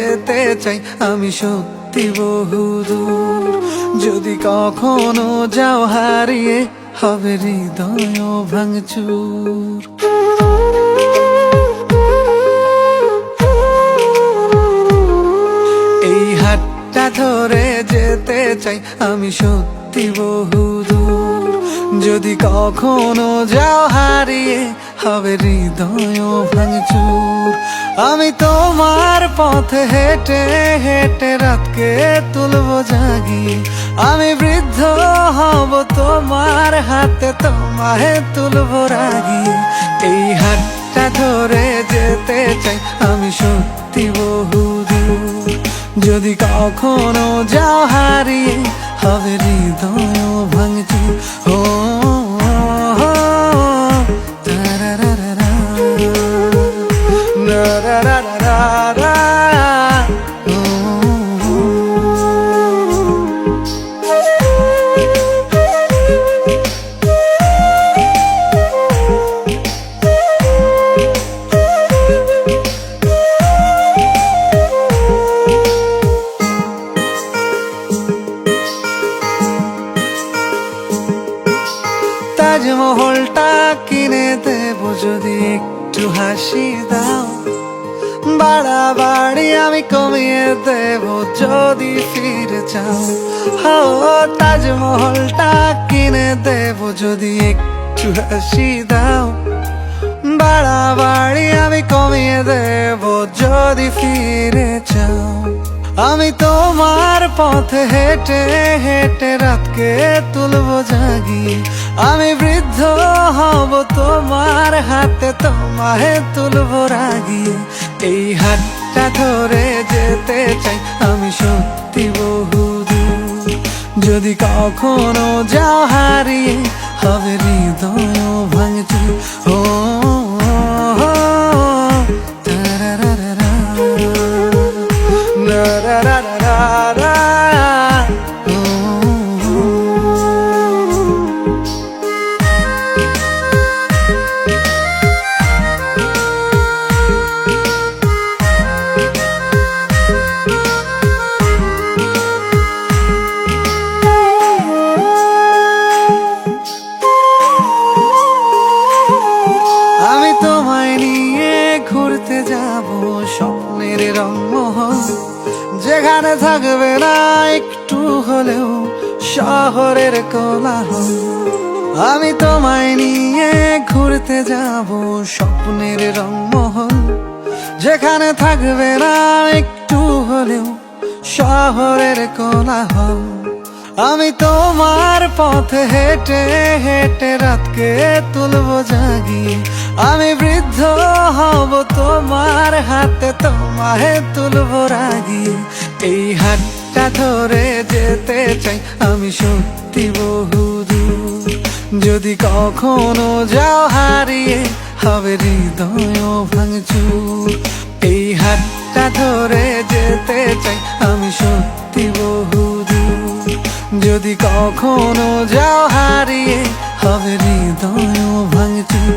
যেতে চাই আমি সত্যি বহুদূর। যদি কখনো যাও হারিয়ে হবে হৃদয় ভাঙচুর। এই হাতটা ধরে যেতে চাই আমি সত্যি বহুদূর। যদি কখনো যাও হারিয়ে হবে হৃদয় ভাঙচুর। আমি তোমার পথে হেঁটে হেঁটে রাতকে তুলবো জাগিয়ে। আমি বৃদ্ধ হব তোমার হাতে, তোমায় তুলবো রাগিয়ে। এই হাতটা ধরে যেতে চাই আমি সত্যি বহুদূর। যদি কখনো যাও হারিয়ে হবে হৃদয় ভাঙচুর। ও তাজমহলটা কিনে দেব যদি একটু হাসি দাও। বাড়াবাড়ি আমি কমিয়ে দেব যদি ফিরে চাও। তাজমহলটা কিনে দেব যদি একটু হাসি দাও। বাড়াবাড়ি আমি কমিয়ে দেব যদি ফিরে চাও। আমি তোমার পথে হেঁটে হেঁটে রাতকে তুলবো জাগিয়ে। আমি বৃদ্ধ হব তোমার হাতে, তোমায় তুলবো রাগিয়ে। এই হাতটা ধরে যেতে চাই আমি সত্যি বহুদূর। যদি কখনো যাও হারিয়ে হবে হৃদয় ভাঙচুর। ও আমি তোমায় নিয়ে ঘুরতে যাব স্বপ্নের রংমহল, যেখানে থাকবে না একটু হলেও শহরের কোলাহল। আমি তোমায় নিয়ে ঘুরতে যাব স্বপ্নের রংমহল, যেখানে থাকবে না একটু হলেও শহরের কোলাহল। আমি তোমার পথে হেঁটে হেঁটে রাতকে তুলবো জাগিয়ে। আমি বৃদ্ধ হব তোমার হাতে, তোমায় তুলবো রাগিয়ে। এই হাতটা ধরে যেতে চাই আমি সত্যি বহুদূর। যদি কখনো যাও হারিয়ে হবে হৃদয় ভাঙচুর। এই হাতটা ধরে যেতে চাই আমি সত্যি বহুদূর। যদি কখনো যাও হারিয়ে হবে হৃদয় ভাঙচুর।